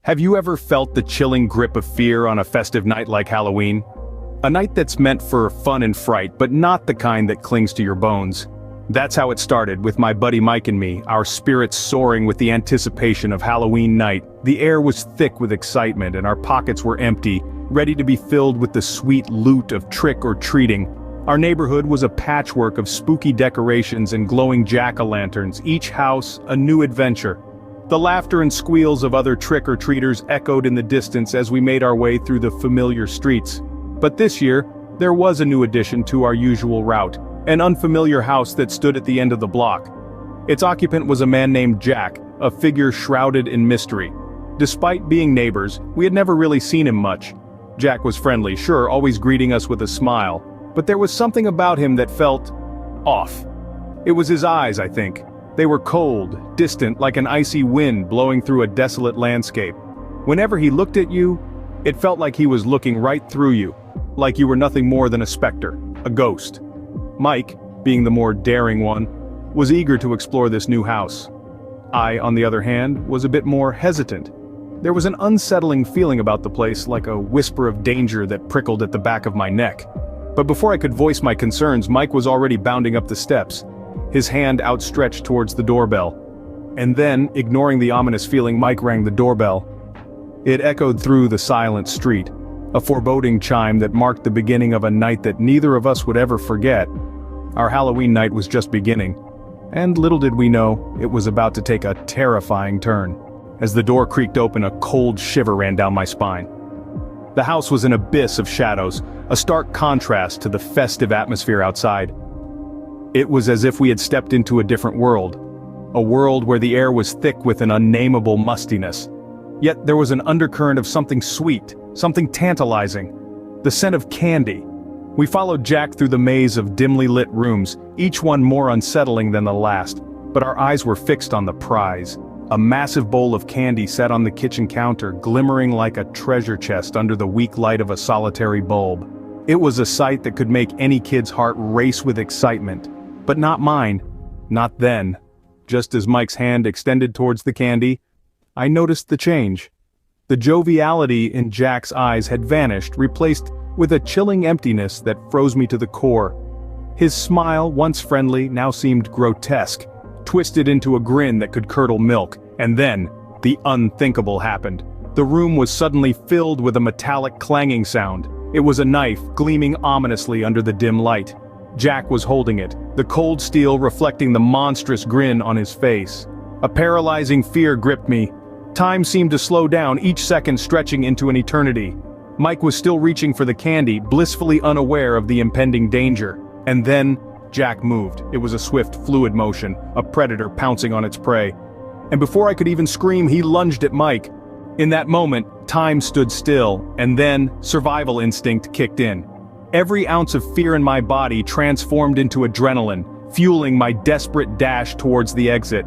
Have you ever felt the chilling grip of fear on a festive night like Halloween? A night that's meant for fun and fright, but not the kind that clings to your bones. That's how it started with my buddy Mike and me, our spirits soaring with the anticipation of Halloween night. The air was thick with excitement and our pockets were empty, ready to be filled with the sweet loot of trick-or-treating. Our neighborhood was a patchwork of spooky decorations and glowing jack-o'-lanterns, each house a new adventure. The laughter and squeals of other trick-or-treaters echoed in the distance as we made our way through the familiar streets. But this year, there was a new addition to our usual route, an unfamiliar house that stood at the end of the block. Its occupant was a man named Jack, a figure shrouded in mystery. Despite being neighbors, we had never really seen him much. Jack was friendly, sure, always greeting us with a smile, but there was something about him that felt off. It was his eyes, I think. They were cold, distant, like an icy wind blowing through a desolate landscape. Whenever he looked at you, it felt like he was looking right through you, like you were nothing more than a specter, a ghost. Mike, being the more daring one, was eager to explore this new house. I, on the other hand, was a bit more hesitant. There was an unsettling feeling about the place, like a whisper of danger that prickled at the back of my neck. But before I could voice my concerns, Mike was already bounding up the steps, his hand outstretched towards the doorbell. And then, ignoring the ominous feeling, Mike rang the doorbell. It echoed through the silent street, a foreboding chime that marked the beginning of a night that neither of us would ever forget. Our Halloween night was just beginning, and little did we know, it was about to take a terrifying turn. As the door creaked open, a cold shiver ran down my spine. The house was an abyss of shadows, a stark contrast to the festive atmosphere outside. It was as if we had stepped into a different world, a world where the air was thick with an unnameable mustiness. Yet there was an undercurrent of something sweet, something tantalizing, the scent of candy. We followed Jack through the maze of dimly lit rooms, each one more unsettling than the last, but our eyes were fixed on the prize. A massive bowl of candy sat on the kitchen counter, glimmering like a treasure chest under the weak light of a solitary bulb. It was a sight that could make any kid's heart race with excitement. But not mine. Not then. Just as Mike's hand extended towards the candy, I noticed the change. The joviality in Jack's eyes had vanished, replaced with a chilling emptiness that froze me to the core. His smile, once friendly, now seemed grotesque, twisted into a grin that could curdle milk, and then, the unthinkable happened. The room was suddenly filled with a metallic clanging sound. It was a knife, gleaming ominously under the dim light. Jack was holding it, the cold steel reflecting the monstrous grin on his face. A paralyzing fear gripped me. Time seemed to slow down, each second stretching into an eternity. Mike was still reaching for the candy, blissfully unaware of the impending danger. And then, Jack moved. It was a swift, fluid motion, a predator pouncing on its prey. And before I could even scream, he lunged at Mike. In that moment, time stood still, and then, survival instinct kicked in. Every ounce of fear in my body transformed into adrenaline, fueling my desperate dash towards the exit.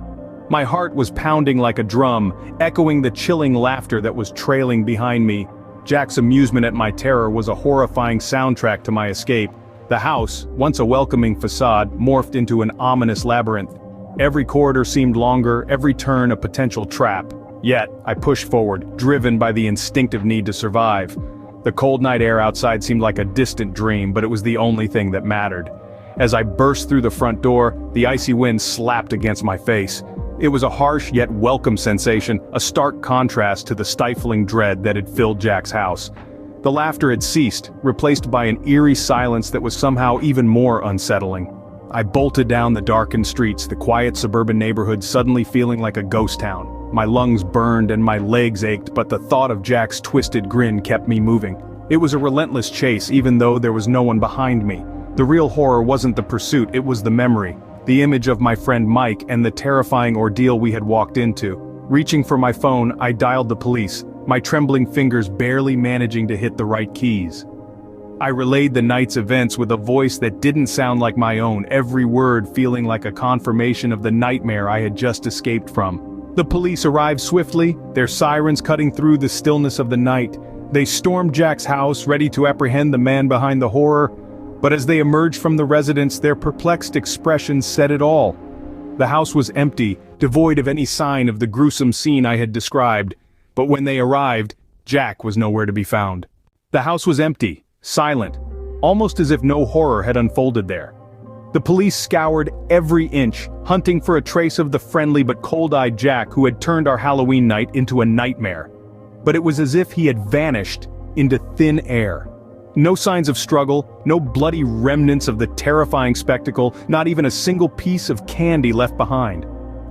My heart was pounding like a drum, echoing the chilling laughter that was trailing behind me. Jack's amusement at my terror was a horrifying soundtrack to my escape. The house, once a welcoming facade, morphed into an ominous labyrinth. Every corridor seemed longer, every turn a potential trap. Yet, I pushed forward, driven by the instinctive need to survive. The cold night air outside seemed like a distant dream, but it was the only thing that mattered. As I burst through the front door, the icy wind slapped against my face. It was a harsh yet welcome sensation, a stark contrast to the stifling dread that had filled Jack's house. The laughter had ceased, replaced by an eerie silence that was somehow even more unsettling. I bolted down the darkened streets, the quiet suburban neighborhood suddenly feeling like a ghost town. My lungs burned and my legs ached, but the thought of Jack's twisted grin kept me moving. It was a relentless chase, even though there was no one behind me. The real horror wasn't the pursuit, it was the memory. The image of my friend Mike and the terrifying ordeal we had walked into. Reaching for my phone, I dialed the police, my trembling fingers barely managing to hit the right keys. I relayed the night's events with a voice that didn't sound like my own, every word feeling like a confirmation of the nightmare I had just escaped from. The police arrived swiftly, their sirens cutting through the stillness of the night. They stormed Jack's house, ready to apprehend the man behind the horror. But as they emerged from the residence, their perplexed expressions said it all. The house was empty, devoid of any sign of the gruesome scene I had described. But when they arrived, Jack was nowhere to be found. The house was empty, silent, almost as if no horror had unfolded there. The police scoured every inch, hunting for a trace of the friendly but cold-eyed Jack who had turned our Halloween night into a nightmare. But it was as if he had vanished into thin air. No signs of struggle, no bloody remnants of the terrifying spectacle, not even a single piece of candy left behind.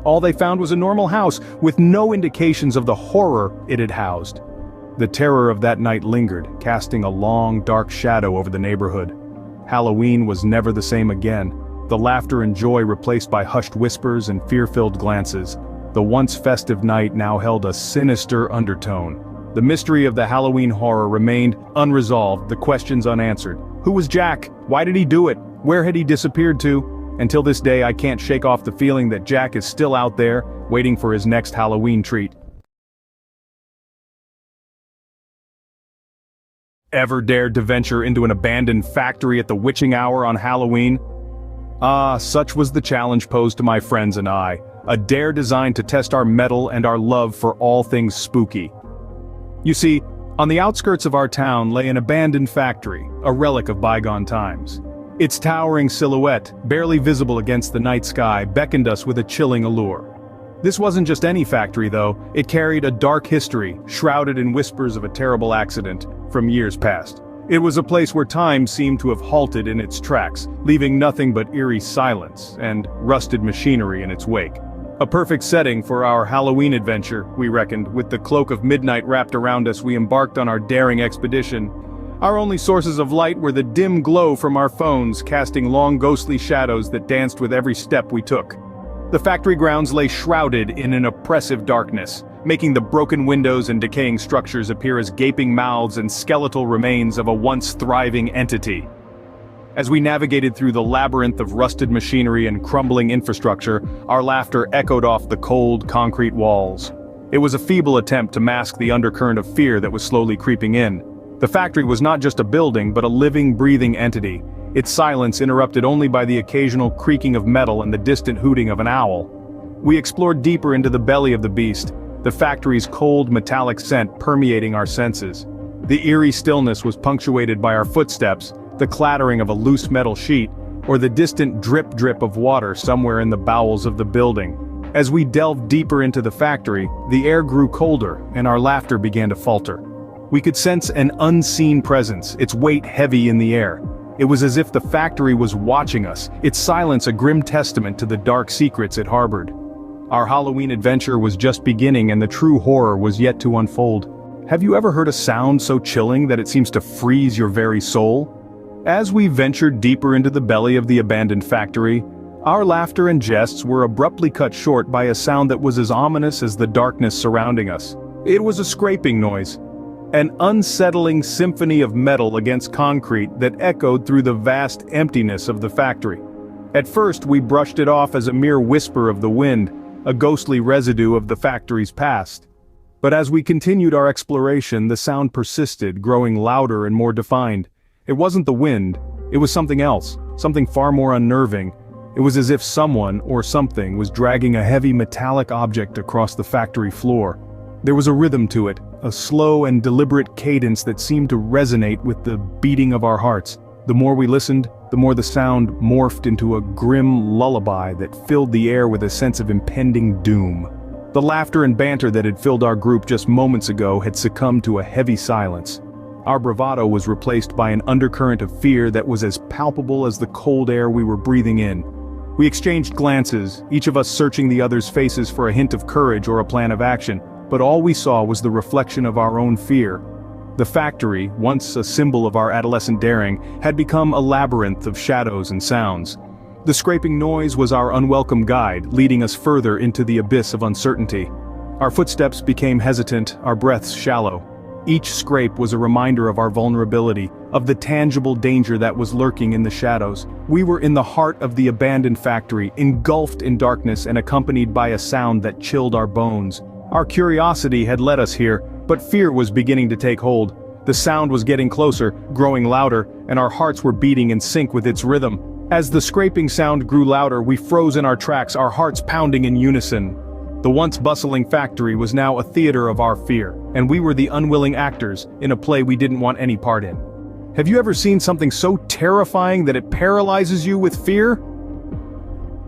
All they found was a normal house, with no indications of the horror it had housed. The terror of that night lingered, casting a long, dark shadow over the neighborhood. Halloween was never the same again, the laughter and joy replaced by hushed whispers and fear-filled glances. The once festive night now held a sinister undertone. The mystery of the Halloween horror remained unresolved, the questions unanswered. Who was Jack? Why did he do it? Where had he disappeared to? Until this day, I can't shake off the feeling that Jack is still out there, waiting for his next Halloween treat. Ever dared to venture into an abandoned factory at the witching hour on Halloween? Such was the challenge posed to my friends and I, a dare designed to test our mettle and our love for all things spooky. You see, on the outskirts of our town lay an abandoned factory, a relic of bygone times. Its towering silhouette, barely visible against the night sky, beckoned us with a chilling allure. This wasn't just any factory though, it carried a dark history, shrouded in whispers of a terrible accident from years past. It was a place where time seemed to have halted in its tracks, leaving nothing but eerie silence and rusted machinery in its wake. A perfect setting for our Halloween adventure, we reckoned. With the cloak of midnight wrapped around us, we embarked on our daring expedition. Our only sources of light were the dim glow from our phones, casting long ghostly shadows that danced with every step we took. The factory grounds lay shrouded in an oppressive darkness, making the broken windows and decaying structures appear as gaping mouths and skeletal remains of a once thriving entity. As we navigated through the labyrinth of rusted machinery and crumbling infrastructure, our laughter echoed off the cold, concrete walls. It was a feeble attempt to mask the undercurrent of fear that was slowly creeping in. The factory was not just a building, but a living, breathing entity, its silence interrupted only by the occasional creaking of metal and the distant hooting of an owl. We explored deeper into the belly of the beast, the factory's cold, metallic scent permeating our senses. The eerie stillness was punctuated by our footsteps, the clattering of a loose metal sheet, or the distant drip-drip of water somewhere in the bowels of the building. As we delved deeper into the factory, the air grew colder, and our laughter began to falter. We could sense an unseen presence, its weight heavy in the air. It was as if the factory was watching us, its silence a grim testament to the dark secrets it harbored. Our Halloween adventure was just beginning and the true horror was yet to unfold. Have you ever heard a sound so chilling that it seems to freeze your very soul? As we ventured deeper into the belly of the abandoned factory, our laughter and jests were abruptly cut short by a sound that was as ominous as the darkness surrounding us. It was a scraping noise. An unsettling symphony of metal against concrete that echoed through the vast emptiness of the factory. At first we brushed it off as a mere whisper of the wind, a ghostly residue of the factory's past. But as we continued our exploration, the sound persisted, growing louder and more defined. It wasn't the wind, it was something else, something far more unnerving. It was as if someone, or something, was dragging a heavy metallic object across the factory floor. There was a rhythm to it, a slow and deliberate cadence that seemed to resonate with the beating of our hearts. The more we listened, the more the sound morphed into a grim lullaby that filled the air with a sense of impending doom. The laughter and banter that had filled our group just moments ago had succumbed to a heavy silence. Our bravado was replaced by an undercurrent of fear that was as palpable as the cold air we were breathing in. We exchanged glances, each of us searching the other's faces for a hint of courage or a plan of action. But all we saw was the reflection of our own fear. The factory, once a symbol of our adolescent daring, had become a labyrinth of shadows and sounds. The scraping noise was our unwelcome guide, leading us further into the abyss of uncertainty. Our footsteps became hesitant, our breaths shallow. Each scrape was a reminder of our vulnerability, of the tangible danger that was lurking in the shadows. We were in the heart of the abandoned factory, engulfed in darkness and accompanied by a sound that chilled our bones. Our curiosity had led us here, but fear was beginning to take hold. The sound was getting closer, growing louder, and our hearts were beating in sync with its rhythm. As the scraping sound grew louder, we froze in our tracks, our hearts pounding in unison. The once bustling factory was now a theater of our fear. and we were the unwilling actors in a play we didn't want any part in. Have you ever seen something so terrifying that it paralyzes you with fear?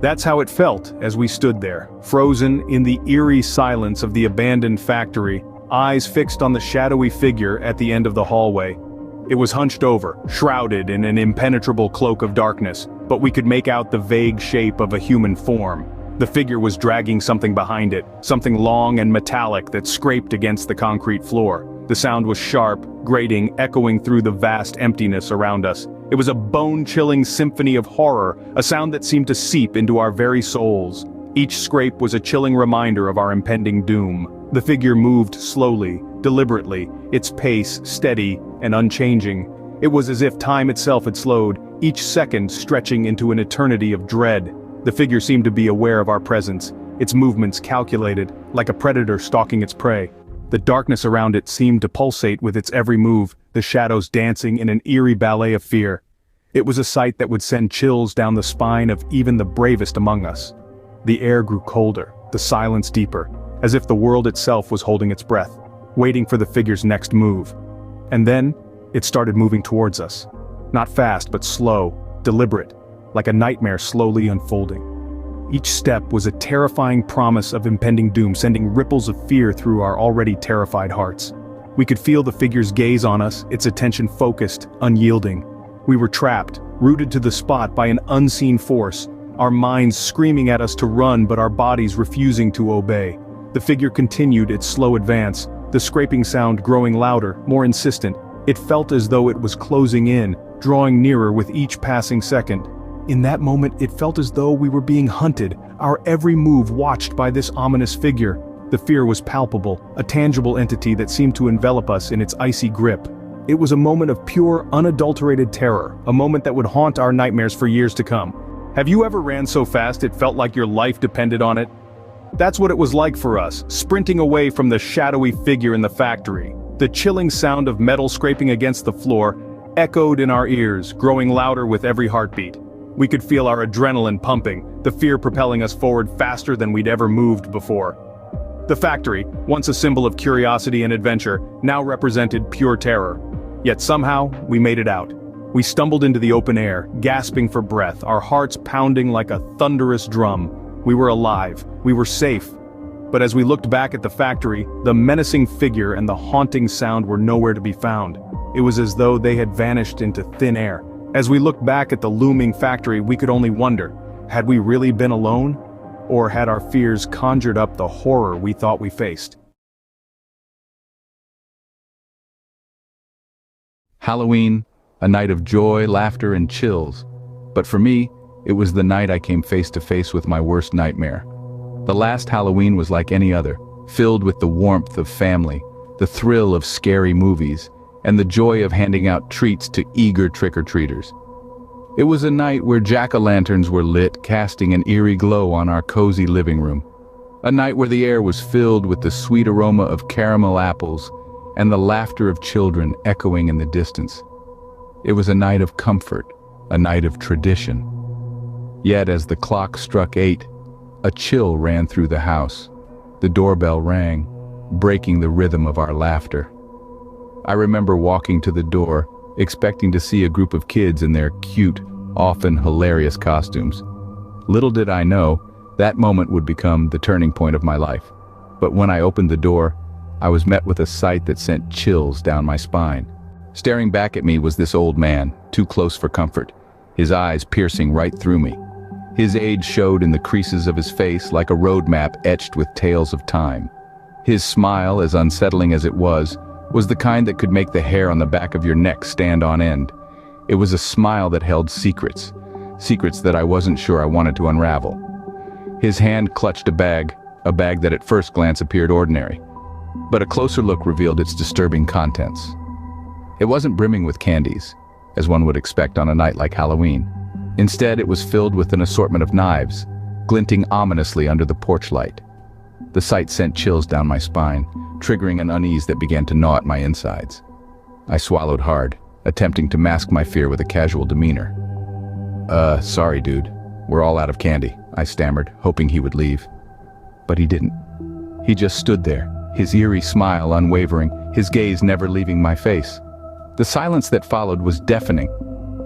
That's how it felt as we stood there, frozen in the eerie silence of the abandoned factory, eyes fixed on the shadowy figure at the end of the hallway. It was hunched over, shrouded in an impenetrable cloak of darkness, but we could make out the vague shape of a human form. The figure was dragging something behind it, something long and metallic that scraped against the concrete floor. The sound was sharp, grating, echoing through the vast emptiness around us. It was a bone-chilling symphony of horror, a sound that seemed to seep into our very souls. Each scrape was a chilling reminder of our impending doom. The figure moved slowly, deliberately, its pace steady and unchanging. It was as if time itself had slowed, each second stretching into an eternity of dread. The figure seemed to be aware of our presence, its movements calculated, like a predator stalking its prey. The darkness around it seemed to pulsate with its every move, the shadows dancing in an eerie ballet of fear. It was a sight that would send chills down the spine of even the bravest among us. The air grew colder, the silence deeper, as if the world itself was holding its breath, waiting for the figure's next move. And then, it started moving towards us. Not fast, but slow, deliberate, like a nightmare slowly unfolding. Each step was a terrifying promise of impending doom, sending ripples of fear through our already terrified hearts. We could feel the figure's gaze on us, its attention focused, unyielding. We were trapped, rooted to the spot by an unseen force, our minds screaming at us to run but our bodies refusing to obey. The figure continued its slow advance, the scraping sound growing louder, more insistent. It felt as though it was closing in, drawing nearer with each passing second. In that moment, it felt as though we were being hunted, our every move watched by this ominous figure. The fear was palpable, a tangible entity that seemed to envelop us in its icy grip. It was a moment of pure, unadulterated terror, a moment that would haunt our nightmares for years to come. Have you ever ran so fast it felt like your life depended on it? That's what it was like for us, sprinting away from the shadowy figure in the factory. The chilling sound of metal scraping against the floor echoed in our ears, growing louder with every heartbeat. We could feel our adrenaline pumping, the fear propelling us forward faster than we'd ever moved before. The factory, once a symbol of curiosity and adventure, now represented pure terror. Yet somehow, we made it out. We stumbled into the open air, gasping for breath, our hearts pounding like a thunderous drum. We were alive, we were safe. But as we looked back at the factory, the menacing figure and the haunting sound were nowhere to be found. It was as though they had vanished into thin air. As we looked back at the looming factory, we could only wonder, had we really been alone? Or had our fears conjured up the horror we thought we faced? Halloween, a night of joy, laughter, and chills. But for me, it was the night I came face to face with my worst nightmare. The last Halloween was like any other, filled with the warmth of family, the thrill of scary movies, and the joy of handing out treats to eager trick-or-treaters. It was a night where jack-o'-lanterns were lit, casting an eerie glow on our cozy living room. A night where the air was filled with the sweet aroma of caramel apples and the laughter of children echoing in the distance. It was a night of comfort, a night of tradition. Yet as the clock struck 8, a chill ran through the house. The doorbell rang, breaking the rhythm of our laughter. I remember walking to the door, expecting to see a group of kids in their cute, often hilarious costumes. Little did I know, that moment would become the turning point of my life. But when I opened the door, I was met with a sight that sent chills down my spine. Staring back at me was this old man, too close for comfort, his eyes piercing right through me. His age showed in the creases of his face like a road map etched with tales of time. His smile, as unsettling as it was the kind that could make the hair on the back of your neck stand on end. It was a smile that held secrets that I wasn't sure I wanted to unravel. His hand clutched a bag that at first glance appeared ordinary. But a closer look revealed its disturbing contents. It wasn't brimming with candies, as one would expect on a night like Halloween. Instead, it was filled with an assortment of knives, glinting ominously under the porch light. The sight sent chills down my spine, triggering an unease that began to gnaw at my insides. I swallowed hard, attempting to mask my fear with a casual demeanor. Sorry, dude. We're all out of candy," I stammered, hoping he would leave. But he didn't. He just stood there, his eerie smile unwavering, his gaze never leaving my face. The silence that followed was deafening,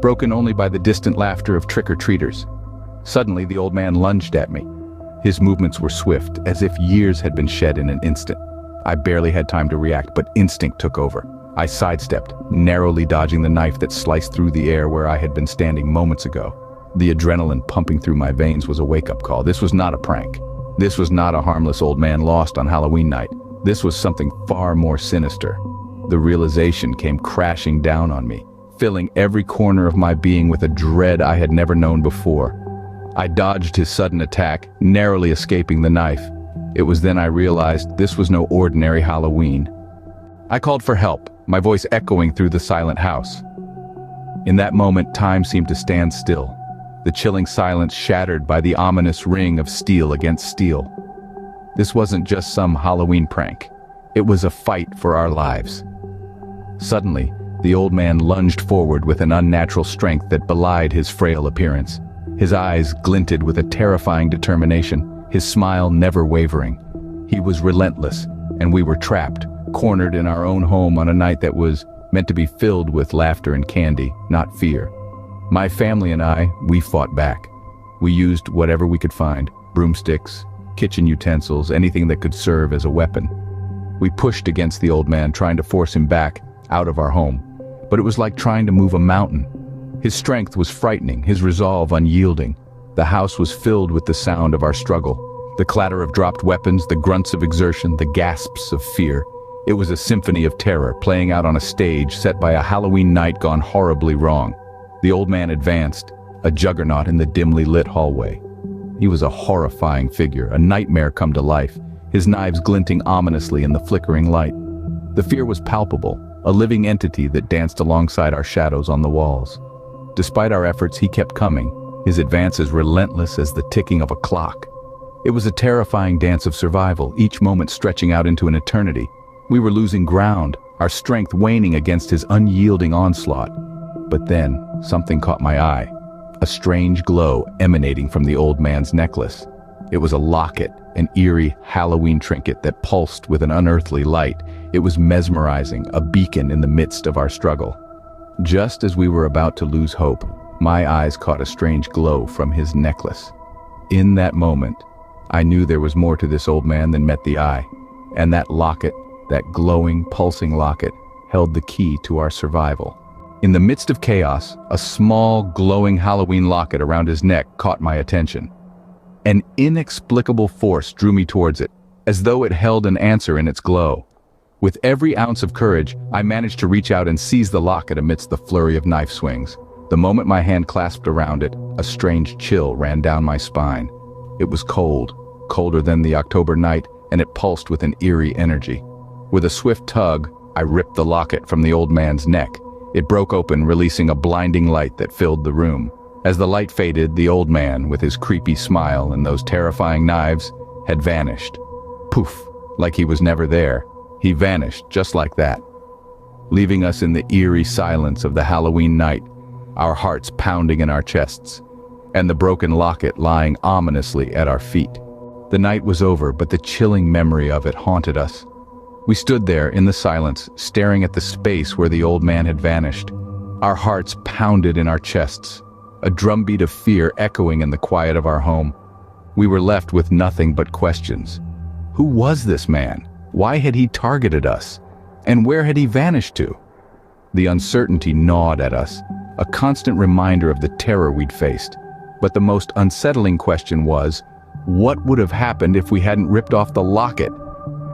broken only by the distant laughter of trick-or-treaters. Suddenly, the old man lunged at me. His movements were swift, as if years had been shed in an instant. I barely had time to react, but instinct took over. I sidestepped, narrowly dodging the knife that sliced through the air where I had been standing moments ago. The adrenaline pumping through my veins was a wake-up call. This was not a prank. This was not a harmless old man lost on Halloween night. This was something far more sinister. The realization came crashing down on me, filling every corner of my being with a dread I had never known before. I dodged his sudden attack, narrowly escaping the knife. It was then I realized this was no ordinary Halloween. I called for help, my voice echoing through the silent house. In that moment, time seemed to stand still, the chilling silence shattered by the ominous ring of steel against steel. This wasn't just some Halloween prank. It was a fight for our lives. Suddenly, the old man lunged forward with an unnatural strength that belied his frail appearance. His eyes glinted with a terrifying determination, his smile never wavering. He was relentless, and we were trapped, cornered in our own home on a night that was meant to be filled with laughter and candy, not fear. My family and I, we fought back. We used whatever we could find, broomsticks, kitchen utensils, anything that could serve as a weapon. We pushed against the old man, trying to force him back, out of our home. But it was like trying to move a mountain. His strength was frightening, his resolve unyielding. The house was filled with the sound of our struggle. The clatter of dropped weapons, the grunts of exertion, the gasps of fear. It was a symphony of terror playing out on a stage set by a Halloween night gone horribly wrong. The old man advanced, a juggernaut in the dimly lit hallway. He was a horrifying figure, a nightmare come to life, his knives glinting ominously in the flickering light. The fear was palpable, a living entity that danced alongside our shadows on the walls. Despite our efforts, he kept coming, his advance as relentless as the ticking of a clock. It was a terrifying dance of survival, each moment stretching out into an eternity. We were losing ground, our strength waning against his unyielding onslaught. But then, something caught my eye. A strange glow emanating from the old man's necklace. It was a locket, an eerie Halloween trinket that pulsed with an unearthly light. It was mesmerizing, a beacon in the midst of our struggle. Just as we were about to lose hope, my eyes caught a strange glow from his necklace. In that moment, I knew there was more to this old man than met the eye. And that locket, that glowing, pulsing locket, held the key to our survival. In the midst of chaos, a small, glowing Halloween locket around his neck caught my attention. An inexplicable force drew me towards it, as though it held an answer in its glow. With every ounce of courage, I managed to reach out and seize the locket amidst the flurry of knife swings. The moment my hand clasped around it, a strange chill ran down my spine. It was cold, colder than the October night, and it pulsed with an eerie energy. With a swift tug, I ripped the locket from the old man's neck. It broke open, releasing a blinding light that filled the room. As the light faded, the old man, with his creepy smile and those terrifying knives, had vanished. Poof, like he was never there. He vanished just like that, leaving us in the eerie silence of the Halloween night, our hearts pounding in our chests, and the broken locket lying ominously at our feet. The night was over, but the chilling memory of it haunted us. We stood there in the silence, staring at the space where the old man had vanished. Our hearts pounded in our chests, a drumbeat of fear echoing in the quiet of our home. We were left with nothing but questions. Who was this man? Why had he targeted us? And where had he vanished to? The uncertainty gnawed at us, a constant reminder of the terror we'd faced. But the most unsettling question was, what would have happened if we hadn't ripped off the locket?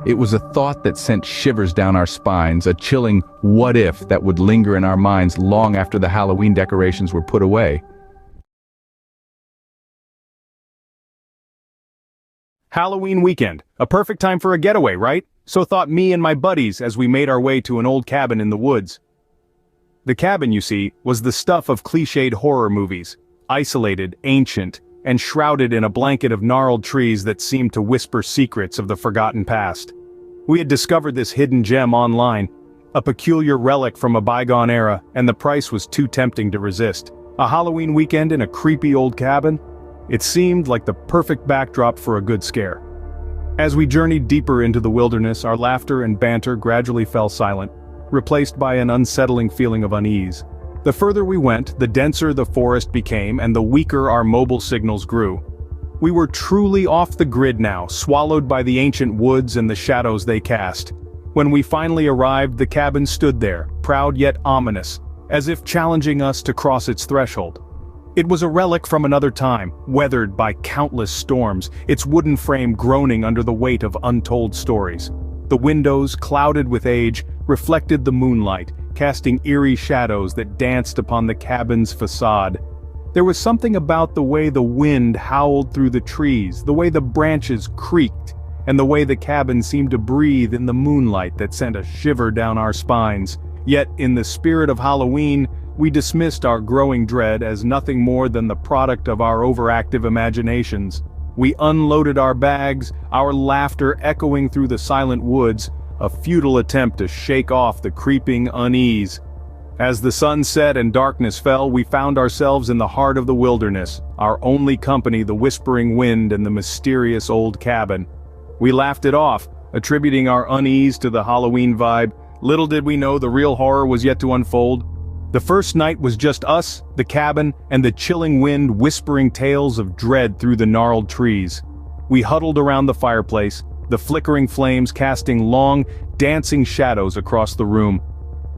It was a thought that sent shivers down our spines, a chilling what if that would linger in our minds long after the Halloween decorations were put away. Halloween weekend, a perfect time for a getaway, right? So thought me and my buddies as we made our way to an old cabin in the woods. The cabin, you see, was the stuff of cliched horror movies, isolated, ancient, and shrouded in a blanket of gnarled trees that seemed to whisper secrets of the forgotten past. We had discovered this hidden gem online, a peculiar relic from a bygone era, and the price was too tempting to resist. A Halloween weekend in a creepy old cabin? It seemed like the perfect backdrop for a good scare. As we journeyed deeper into the wilderness, our laughter and banter gradually fell silent, replaced by an unsettling feeling of unease. The further we went, the denser the forest became and the weaker our mobile signals grew. We were truly off the grid now, swallowed by the ancient woods and the shadows they cast. When we finally arrived, the cabin stood there, proud yet ominous, as if challenging us to cross its threshold. It was a relic from another time, weathered by countless storms, its wooden frame groaning under the weight of untold stories. The windows, clouded with age, reflected the moonlight, casting eerie shadows that danced upon the cabin's facade. There was something about the way the wind howled through the trees, the way the branches creaked, and the way the cabin seemed to breathe in the moonlight that sent a shiver down our spines. Yet, in the spirit of Halloween, we dismissed our growing dread as nothing more than the product of our overactive imaginations. We unloaded our bags, our laughter echoing through the silent woods, a futile attempt to shake off the creeping unease. As the sun set and darkness fell, we found ourselves in the heart of the wilderness, our only company the whispering wind and the mysterious old cabin. We laughed it off, attributing our unease to the Halloween vibe. Little did we know the real horror was yet to unfold. The first night was just us, the cabin, and the chilling wind whispering tales of dread through the gnarled trees. We huddled around the fireplace, the flickering flames casting long, dancing shadows across the room.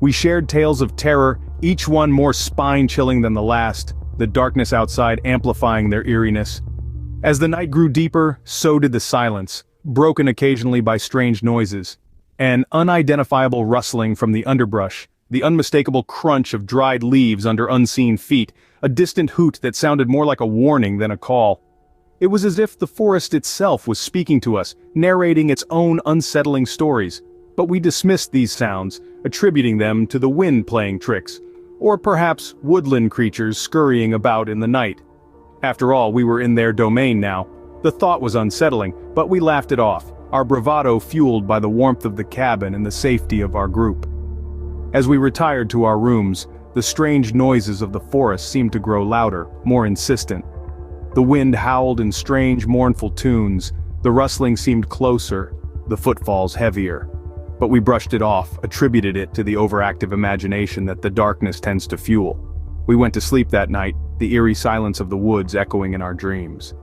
We shared tales of terror, each one more spine-chilling than the last, the darkness outside amplifying their eeriness. As the night grew deeper, so did the silence, broken occasionally by strange noises. An unidentifiable rustling from the underbrush, the unmistakable crunch of dried leaves under unseen feet, a distant hoot that sounded more like a warning than a call. It was as if the forest itself was speaking to us, narrating its own unsettling stories. But we dismissed these sounds, attributing them to the wind playing tricks, or perhaps woodland creatures scurrying about in the night. After all, we were in their domain now. The thought was unsettling, but we laughed it off, our bravado fueled by the warmth of the cabin and the safety of our group. As we retired to our rooms, the strange noises of the forest seemed to grow louder, more insistent. The wind howled in strange, mournful tunes, the rustling seemed closer, the footfalls heavier. But we brushed it off, attributed it to the overactive imagination that the darkness tends to fuel. We went to sleep that night, the eerie silence of the woods echoing in our dreams.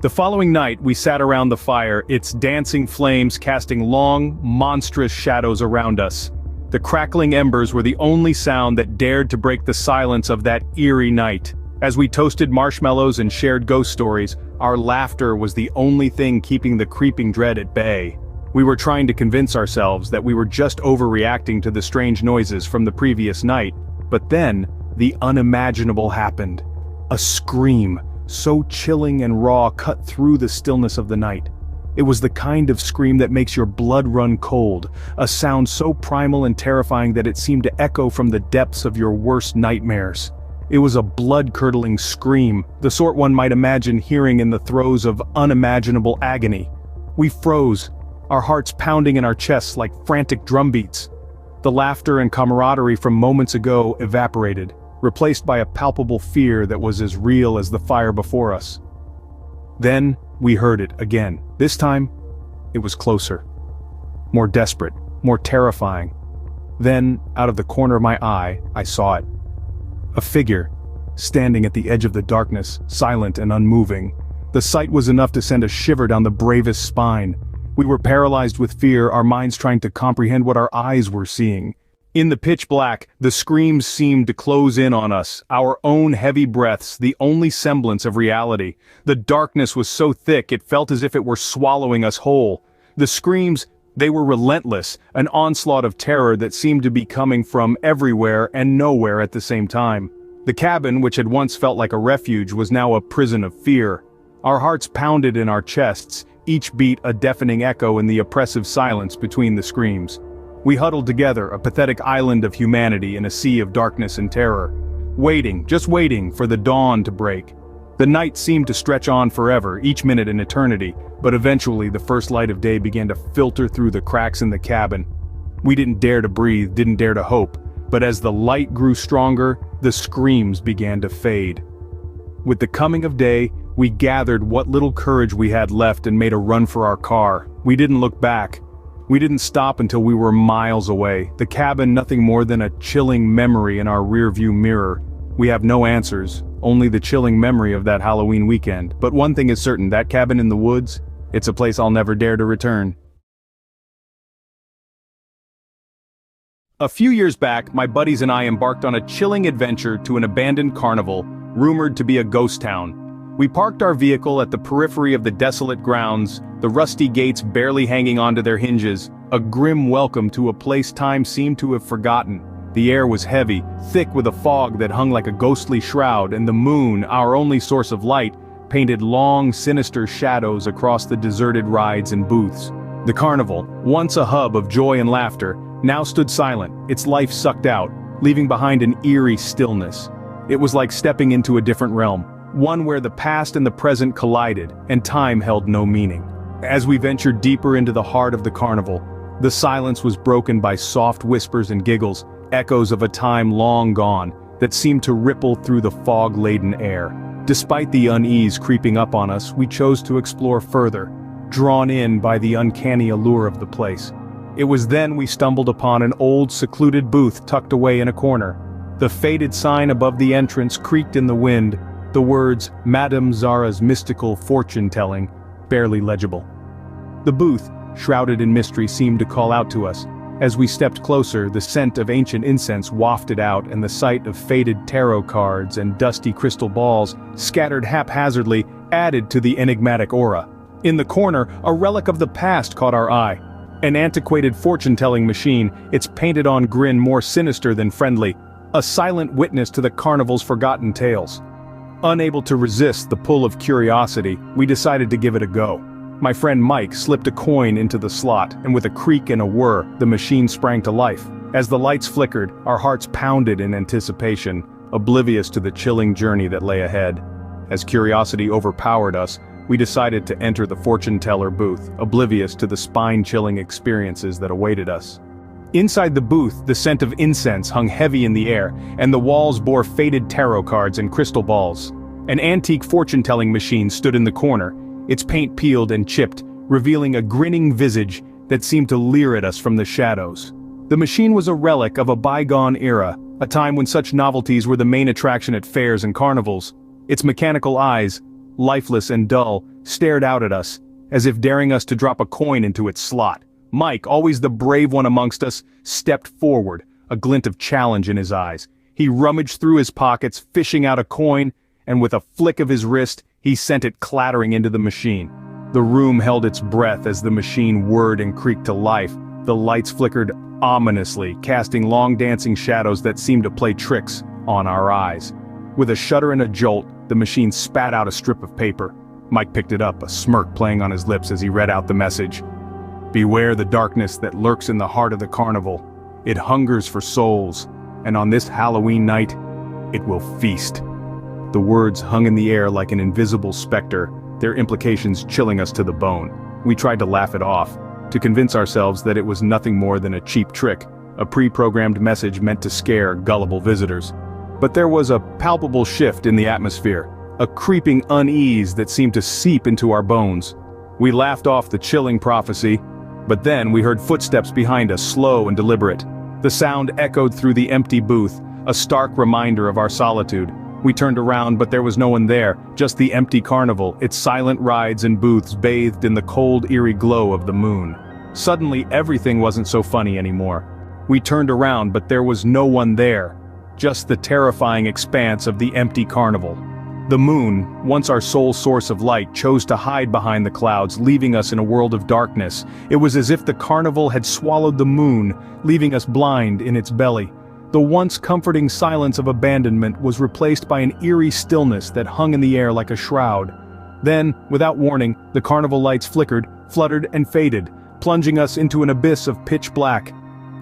The following night, we sat around the fire, its dancing flames casting long, monstrous shadows around us. The crackling embers were the only sound that dared to break the silence of that eerie night. As we toasted marshmallows and shared ghost stories, our laughter was the only thing keeping the creeping dread at bay. We were trying to convince ourselves that we were just overreacting to the strange noises from the previous night, but then, the unimaginable happened. A scream, so chilling and raw, cut through the stillness of the night. It was the kind of scream that makes your blood run cold, a sound so primal and terrifying that it seemed to echo from the depths of your worst nightmares. It was a blood-curdling scream, the sort one might imagine hearing in the throes of unimaginable agony. We froze, our hearts pounding in our chests like frantic drumbeats. The laughter and camaraderie from moments ago evaporated, replaced by a palpable fear that was as real as the fire before us. Then, we heard it again. This time, it was closer. More desperate, more terrifying. Then, out of the corner of my eye, I saw it. A figure, standing at the edge of the darkness, silent and unmoving. The sight was enough to send a shiver down the bravest spine. We were paralyzed with fear, our minds trying to comprehend what our eyes were seeing. In the pitch black, the screams seemed to close in on us, our own heavy breaths, the only semblance of reality. The darkness was so thick it felt as if it were swallowing us whole. The screams, they were relentless, an onslaught of terror that seemed to be coming from everywhere and nowhere at the same time. The cabin, which had once felt like a refuge, was now a prison of fear. Our hearts pounded in our chests, each beat a deafening echo in the oppressive silence between the screams. We huddled together, a pathetic island of humanity in a sea of darkness and terror. Waiting, just waiting for the dawn to break. The night seemed to stretch on forever, each minute an eternity, but eventually the first light of day began to filter through the cracks in the cabin. We didn't dare to breathe, didn't dare to hope, but as the light grew stronger, the screams began to fade. With the coming of day, we gathered what little courage we had left and made a run for our car. We didn't look back. We didn't stop until we were miles away, the cabin nothing more than a chilling memory in our rearview mirror. We have no answers, only the chilling memory of that Halloween weekend. But one thing is certain, that cabin in the woods, it's a place I'll never dare to return. A few years back, my buddies and I embarked on a chilling adventure to an abandoned carnival, rumored to be a ghost town. We parked our vehicle at the periphery of the desolate grounds, the rusty gates barely hanging onto their hinges, a grim welcome to a place time seemed to have forgotten. The air was heavy, thick with a fog that hung like a ghostly shroud, and the moon, our only source of light, painted long, sinister shadows across the deserted rides and booths. The carnival, once a hub of joy and laughter, now stood silent, its life sucked out, leaving behind an eerie stillness. It was like stepping into a different realm, one where the past and the present collided, and time held no meaning. As we ventured deeper into the heart of the carnival, the silence was broken by soft whispers and giggles, echoes of a time long gone, that seemed to ripple through the fog-laden air. Despite the unease creeping up on us, we chose to explore further, drawn in by the uncanny allure of the place. It was then we stumbled upon an old secluded booth tucked away in a corner. The faded sign above the entrance creaked in the wind, the words, "Madame Zara's Mystical Fortune-Telling," barely legible. The booth, shrouded in mystery, seemed to call out to us. As we stepped closer, the scent of ancient incense wafted out, and the sight of faded tarot cards and dusty crystal balls, scattered haphazardly, added to the enigmatic aura. In the corner, a relic of the past caught our eye. An antiquated fortune-telling machine, its painted-on grin more sinister than friendly, a silent witness to the carnival's forgotten tales. Unable to resist the pull of curiosity, we decided to give it a go. My friend Mike slipped a coin into the slot, and with a creak and a whir, the machine sprang to life. As the lights flickered, our hearts pounded in anticipation, oblivious to the chilling journey that lay ahead. As curiosity overpowered us, we decided to enter the fortune-teller booth, oblivious to the spine-chilling experiences that awaited us. Inside the booth, the scent of incense hung heavy in the air, and the walls bore faded tarot cards and crystal balls. An antique fortune-telling machine stood in the corner, its paint peeled and chipped, revealing a grinning visage that seemed to leer at us from the shadows. The machine was a relic of a bygone era, a time when such novelties were the main attraction at fairs and carnivals. Its mechanical eyes, lifeless and dull, stared out at us, as if daring us to drop a coin into its slot. Mike, always the brave one amongst us, stepped forward, a glint of challenge in his eyes. He rummaged through his pockets, fishing out a coin, and with a flick of his wrist, he sent it clattering into the machine. The room held its breath as the machine whirred and creaked to life. The lights flickered ominously, casting long dancing shadows that seemed to play tricks on our eyes. With a shudder and a jolt, the machine spat out a strip of paper. Mike picked it up, a smirk playing on his lips as he read out the message. "Beware the darkness that lurks in the heart of the carnival. It hungers for souls, and on this Halloween night, it will feast." The words hung in the air like an invisible specter, their implications chilling us to the bone. We tried to laugh it off, to convince ourselves that it was nothing more than a cheap trick, a pre-programmed message meant to scare gullible visitors. But there was a palpable shift in the atmosphere, a creeping unease that seemed to seep into our bones. We laughed off the chilling prophecy, but then we heard footsteps behind us, slow and deliberate. The sound echoed through the empty booth, a stark reminder of our solitude. We turned around, but there was no one there, just the empty carnival, its silent rides and booths bathed in the cold, eerie glow of the moon. Suddenly, everything wasn't so funny anymore. We turned around, but there was no one there, just the terrifying expanse of the empty carnival. The moon, once our sole source of light, chose to hide behind the clouds, leaving us in a world of darkness. It was as if the carnival had swallowed the moon, leaving us blind in its belly. The once comforting silence of abandonment was replaced by an eerie stillness that hung in the air like a shroud. Then, without warning, the carnival lights flickered, fluttered, and faded, plunging us into an abyss of pitch black.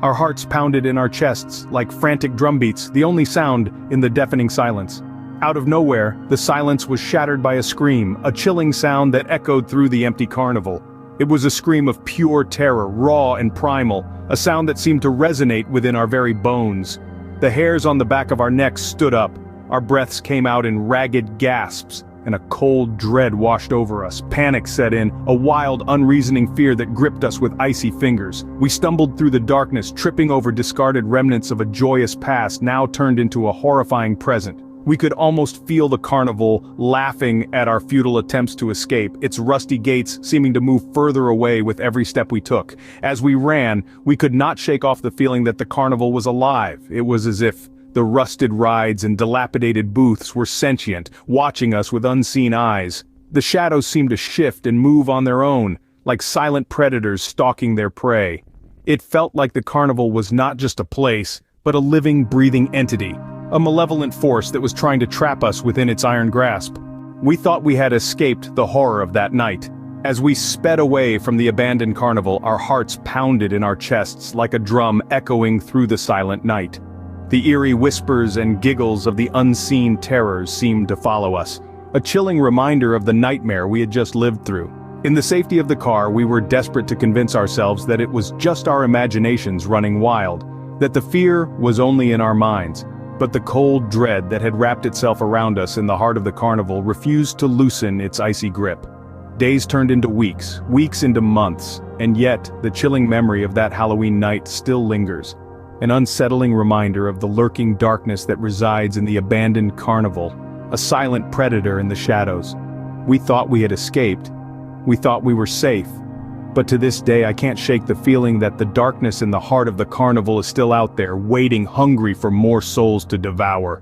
Our hearts pounded in our chests like frantic drumbeats, the only sound in the deafening silence. Out of nowhere, the silence was shattered by a scream, a chilling sound that echoed through the empty carnival. It was a scream of pure terror, raw and primal, a sound that seemed to resonate within our very bones. The hairs on the back of our necks stood up, our breaths came out in ragged gasps, and a cold dread washed over us. Panic set in, a wild, unreasoning fear that gripped us with icy fingers. We stumbled through the darkness, tripping over discarded remnants of a joyous past now turned into a horrifying present. We could almost feel the carnival laughing at our futile attempts to escape, its rusty gates seeming to move further away with every step we took. As we ran, we could not shake off the feeling that the carnival was alive. It was as if the rusted rides and dilapidated booths were sentient, watching us with unseen eyes. The shadows seemed to shift and move on their own, like silent predators stalking their prey. It felt like the carnival was not just a place, but a living, breathing entity. A malevolent force that was trying to trap us within its iron grasp. We thought we had escaped the horror of that night. As we sped away from the abandoned carnival, our hearts pounded in our chests like a drum echoing through the silent night. The eerie whispers and giggles of the unseen terrors seemed to follow us, a chilling reminder of the nightmare we had just lived through. In the safety of the car, we were desperate to convince ourselves that it was just our imaginations running wild, that the fear was only in our minds. But the cold dread that had wrapped itself around us in the heart of the carnival refused to loosen its icy grip. Days turned into weeks, weeks into months, and yet the chilling memory of that Halloween night still lingers. An unsettling reminder of the lurking darkness that resides in the abandoned carnival, a silent predator in the shadows. We thought we had escaped. We thought we were safe. But to this day I can't shake the feeling that the darkness in the heart of the carnival is still out there, waiting hungry for more souls to devour.